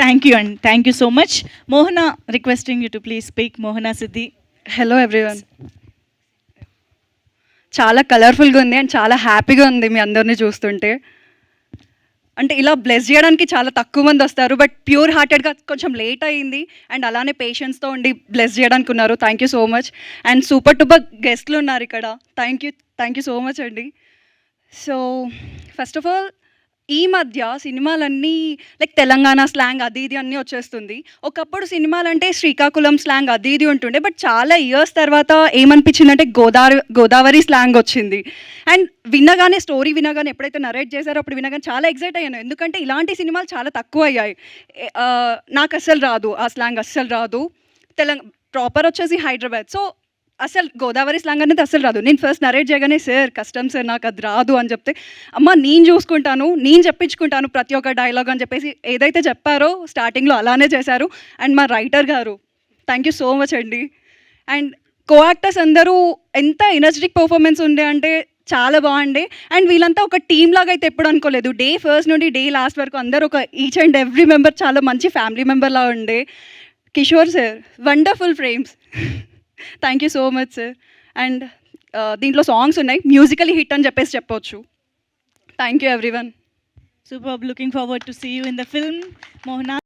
Thank you అండి, thank you so much. Mohana, requesting you to please speak. Mohana Siddhi. Hello everyone. చాలా కలర్ఫుల్గా ఉంది and చాలా హ్యాపీగా ఉంది మీ అందరినీ చూస్తుంటే. అంటే ఇలా బ్లెస్ చేయడానికి చాలా తక్కువ మంది వస్తారు, బట్ ప్యూర్ హార్టెడ్గా కొంచెం లేట్ అయ్యింది అండ్ అలానే పేషెన్స్తో ఉండి బ్లెస్ చేయడానికి ఉన్నారు. Thank you so much. And super duper గెస్ట్లు ఉన్నారు ఇక్కడ. థ్యాంక్ యూ సో మచ్ అండి. సో ఫస్ట్ ఆఫ్ ఆల్, ఈ మధ్య సినిమాలన్నీ లైక్ తెలంగాణ స్లాంగ్ అది ఇది అన్నీ వచ్చేస్తుంది. ఒకప్పుడు సినిమాలంటే శ్రీకాకుళం స్లాంగ్ అది ఇది ఉంటుండే, బట్ చాలా ఇయర్స్ తర్వాత ఏమనిపించిందంటే గోదావరి స్లాంగ్ వచ్చింది. అండ్ స్టోరీ వినగానే ఎప్పుడైతే నరేట్ చేశారో అప్పుడు వినగానే చాలా ఎక్సైట్ అయ్యాను, ఎందుకంటే ఇలాంటి సినిమాలు చాలా తక్కువ అయ్యాయి. నాకు అస్సలు రాదు ఆ స్లాంగ్, అస్సలు రాదు. ప్రాపర్ వచ్చేసి హైదరాబాద్. సో అసలు గోదావరి స్లాంగ్ అనేది అసలు రాదు. నేను ఫస్ట్ నరేట్ చేయగానే సార్ కష్టం సార్ నాకు అది రాదు అని చెప్తే, అమ్మ నేను చూసుకుంటాను, నేను చెప్పించుకుంటాను ప్రతి ఒక్క డైలాగ్ అని చెప్పేసి ఏదైతే చెప్పారో స్టార్టింగ్లో అలానే చేశారు. అండ్ మా రైటర్ గారు, థ్యాంక్ యూ సో మచ్ అండి. అండ్ కో యాక్టర్స్ అందరూ ఎంత ఎనర్జెటిక్ పర్ఫార్మెన్స్ ఉండే అంటే చాలా బాగుండే. అండ్ వీళ్ళంతా ఒక టీమ్ లాగా అయితే ఎప్పుడు అనుకోలేదు. డే ఫస్ట్ నుండి డే లాస్ట్ వరకు అందరూ ఒక ఈచ్ అండ్ ఎవ్రీ మెంబర్ చాలా మంచి ఫ్యామిలీ మెంబర్లా ఉండే. Kishore sir, wonderful frames. Thank you so much sir. And దీంట్లో సాంగ్స్ ఉన్నాయి, మ్యూజికలీ హిట్ అని చెప్పొచ్చు. Thank you everyone. Superb. Looking forward to see you in the film, Mohana.